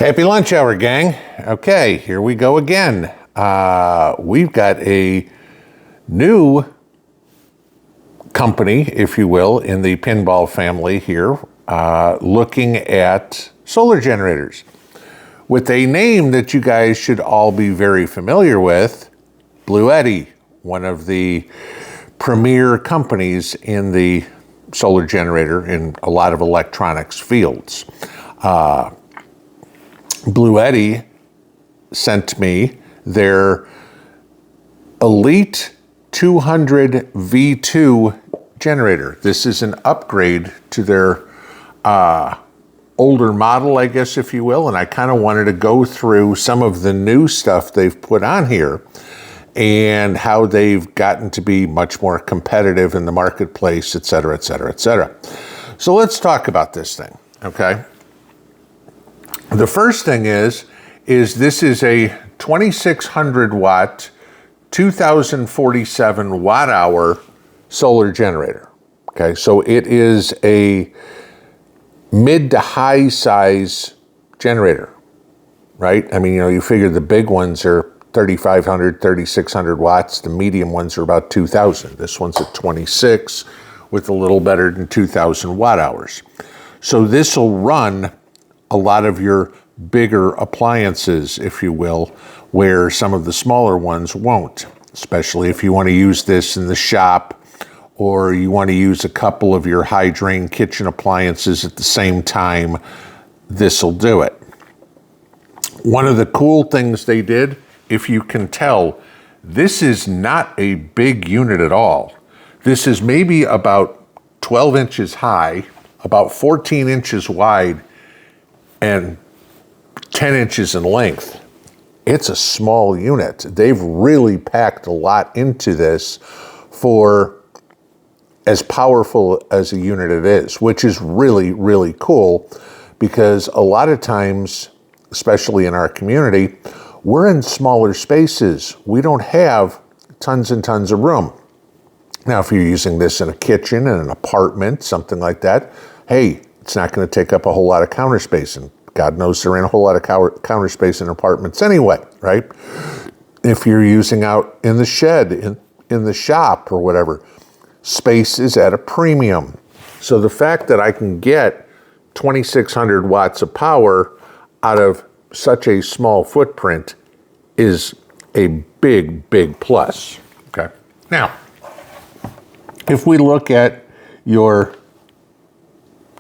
Happy lunch hour, gang. Okay, here we go again. We've got a new company, if you will, in the pinball family here, looking at solar generators with a name that you guys should all be very familiar with, Bluetti, one of the premier companies in the solar generator in a lot of electronics fields. Bluetti sent me their Elite 200 V2 generator. This is an upgrade to their older model, I guess, if you will, and I kind of wanted to go through some of the new stuff they've put on here and how they've gotten to be much more competitive in the marketplace, et cetera, et cetera, et cetera. So let's talk about this thing, okay? The first thing is this is a 2600 watt, 2047 watt hour solar generator. Okay, so it is a mid to high size generator, right? I mean, you figure the big ones are 3,500, 3,600 watts. The medium ones are about 2,000. This one's at 26 with a little better than 2,000 watt hours. So this will run a lot of your bigger appliances, if you will, where some of the smaller ones won't, especially if you want to use this in the shop or you want to use a couple of your high drain kitchen appliances at the same time. This will do it. One of the cool things they did, if you can tell, this is not a big unit at all. This is maybe about 12 inches high, about 14 inches wide, and 10 inches in length. It's a small unit. They've really packed a lot into this for as powerful as a unit it is, which is really, really cool because a lot of times, especially in our community, we're in smaller spaces. We don't have tons and tons of room. Now, if you're using this in a kitchen, in an apartment, something like that, hey, it's not going to take up a whole lot of counter space, and God knows there ain't a whole lot of counter space in apartments anyway, right? If you're using out in the shed, in the shop or whatever, space is at a premium. So the fact that I can get 2,600 watts of power out of such a small footprint is a big, big plus, okay? Now, if we look at your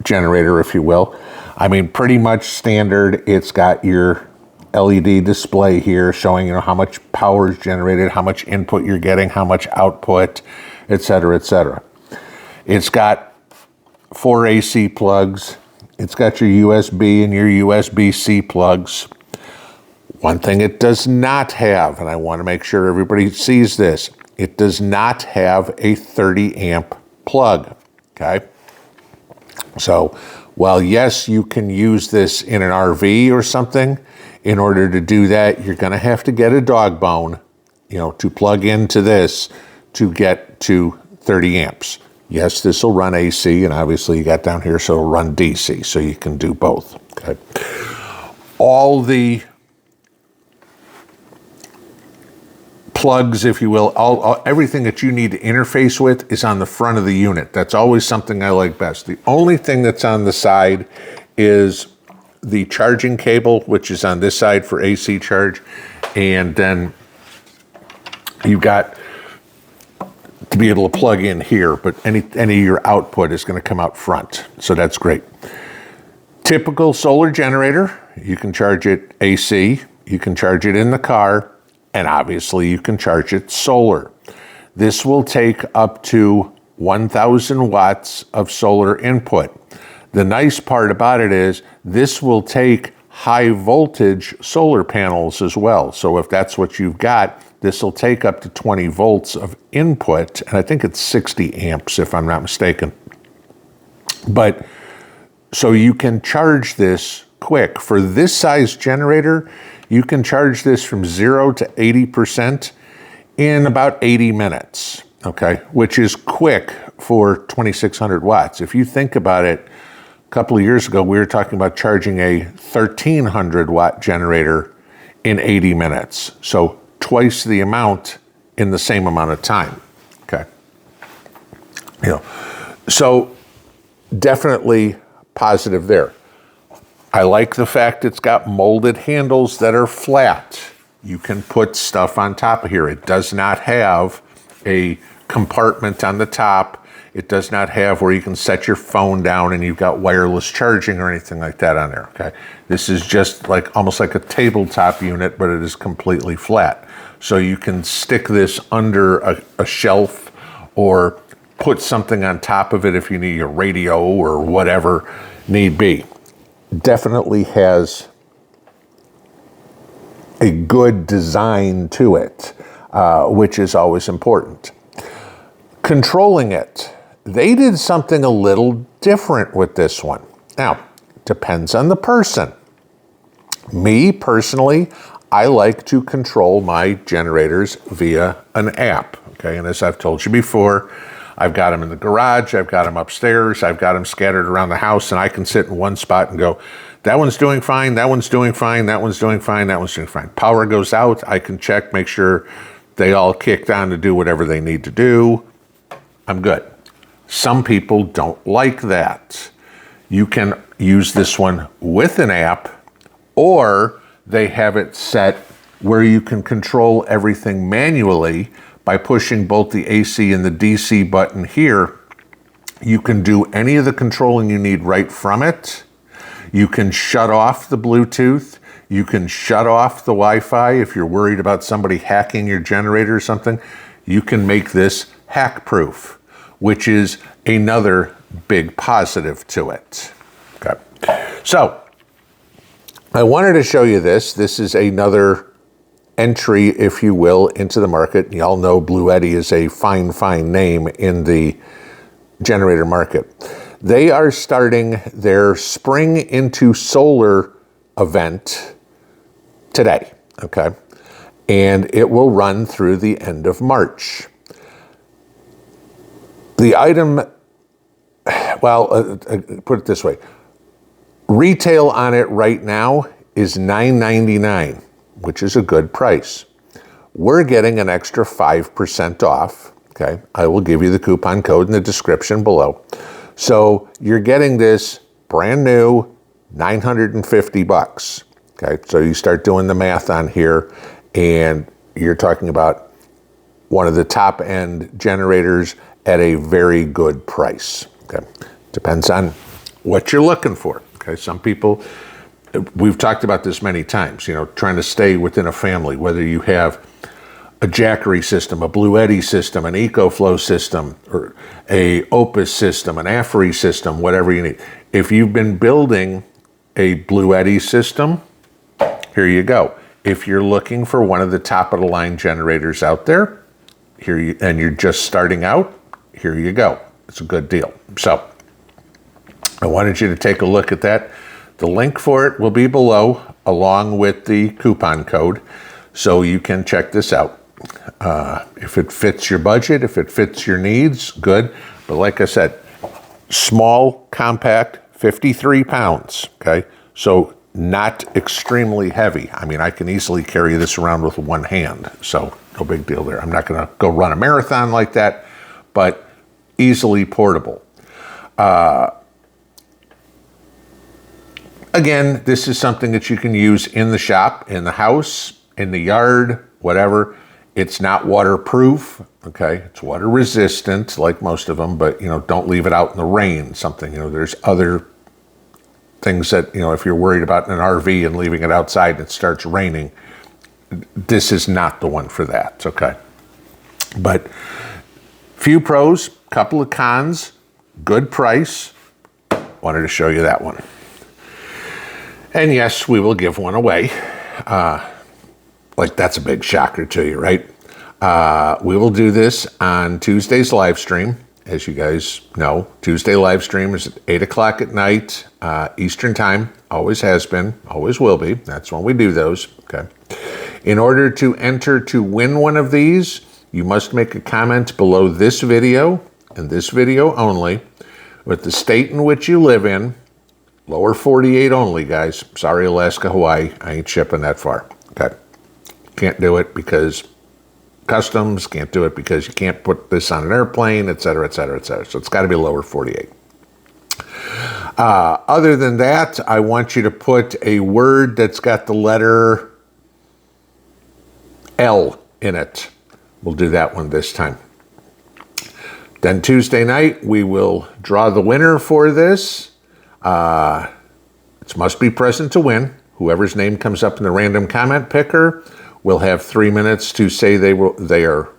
generator, if you will, I mean, pretty much standard. It's got your LED display here showing, how much power is generated, how much input you're getting, how much output, et cetera, et cetera. It's got 4 AC plugs. It's got your USB and your USB-C plugs. One thing it does not have, and I want to make sure everybody sees this, it does not have a 30 amp plug, okay? So while yes, you can use this in an RV or something, in order to do that, you're going to have to get a dog bone, to plug into this to get to 30 amps. Yes, this will run AC, and obviously you got down here, so it'll run DC, so you can do both. Okay. All the plugs, if you will, everything that you need to interface with is on the front of the unit. That's always something I like best. The only thing that's on the side is the charging cable, which is on this side for AC charge, and then you've got to be able to plug in here, but any of your output is going to come out front, so that's great. Typical solar generator, you can charge it AC, you can charge it in the car, and obviously you can charge it solar. This will take up to 1,000 watts of solar input. The nice part about it is this will take high voltage solar panels as well. So if that's what you've got, this will take up to 20 volts of input, and I think it's 60 amps if I'm not mistaken. But so you can charge this quick. For this size generator, you can charge this from 0 to 80% in about 80 minutes, okay? Which is quick for 2,600 watts. If you think about it, couple of years ago, we were talking about charging a 1,300 watt generator in 80 minutes. So twice the amount in the same amount of time, okay? So definitely positive there. I like the fact it's got molded handles that are flat. You can put stuff on top of here. It does not have a compartment on the top. It does not have where you can set your phone down and you've got wireless charging or anything like that on there, okay? This is just like almost like a tabletop unit, but it is completely flat. So you can stick this under a shelf or put something on top of it if you need a radio or whatever need be. Definitely has a good design to it, which is always important. Controlling it. They did something a little different with this one. Now, depends on the person. Me, personally, I like to control my generators via an app, okay? And as I've told you before, I've got them in the garage, I've got them upstairs, I've got them scattered around the house, and I can sit in one spot and go, that one's doing fine, that one's doing fine, that one's doing fine, that one's doing fine. Power goes out, I can check, make sure they all kicked on to do whatever they need to do. I'm good. Some people don't like that. You can use this one with an app, or they have it set where you can control everything manually by pushing both the AC and the DC button here. You can do any of the controlling you need right from it. You can shut off the Bluetooth. You can shut off the Wi-Fi if you're worried about somebody hacking your generator or something. You can make this hack-proof, which is another big positive to it. Okay. So, I wanted to show you this. This is another entry, if you will, into the market. Y'all know Bluetti is a fine name in the generator market. They are starting their Spring into Solar event today, okay? And it will run through the end of The item, well, put it this way. Retail on it right now is $9.99, which is a good price. We're getting an extra 5% off, okay? I will give you the coupon code in the description below. So you're getting this brand new, $950, okay? So you start doing the math on here, and you're talking about one of the top end generators at a very good price, okay? Depends on what you're looking for, okay? Some people, we've talked about this many times, trying to stay within a family, whether you have a Jackery system, a Bluetti system, an EcoFlow system, or a Opus system, an Afri system, whatever you need. If you've been building a Bluetti system, here you go. If you're looking for one of the top of the line generators out there, and you're just starting out, here you go. It's a good deal. So I wanted you to take a look at that. The link for it will be below, along with the coupon code, so you can check this out. If it fits your budget, if it fits your needs, good. But like I said, small, compact, 53 pounds, okay? So not extremely heavy. I mean, I can easily carry this around with one hand, so no big deal there. I'm not gonna go run a marathon like that, but easily portable. Again, this is something that you can use in the shop, in the house, in the yard, whatever. It's not waterproof, okay? It's water resistant, like most of them, but don't leave it out in the rain, something. There's other things that, if you're worried about an RV and leaving it outside and it starts raining, this is not the one for that, okay? But few pros, couple of cons, good price. Wanted to show you that one. And yes, we will give one away. Like that's a big shocker to you, right? We will do this on Tuesday's live stream. As you guys know, Tuesday live stream is at 8 o'clock at night, Eastern time. Always has been, always will be. That's when we do those, okay? In order to enter to win one of these, you must make a comment below this video, and this video only, with the state in which you live in, Lower 48 only, guys. Sorry, Alaska, Hawaii. I ain't shipping that far. Okay. Can't do it because customs, can't do it because you can't put this on an airplane, et cetera, et cetera, et cetera. So it's got to be lower 48. Other than that, I want you to put a word that's got the letter L in it. We'll do that one this time. Then Tuesday night, we will draw the winner for this. It must be present to win. Whoever's name comes up in the random comment picker will have 3 minutes to say they are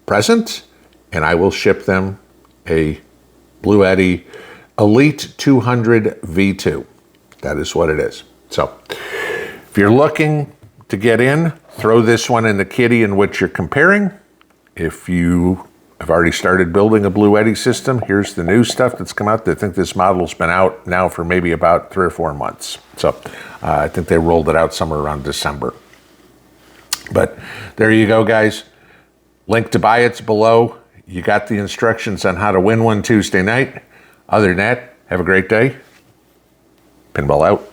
present, and I will ship them a Bluetti Elite 200 V2. That is what it is. So if you're looking to get in, throw this one in the kitty in which you're comparing. If you have already started building a Bluetti system, here's the new stuff that's come out. I think this model's been out now for maybe about 3 or 4 months. So I think they rolled it out somewhere around December. But there you go, guys. Link to buy it's below. You got the instructions on how to win one Tuesday night. Other than that, have a great day. Pinball out.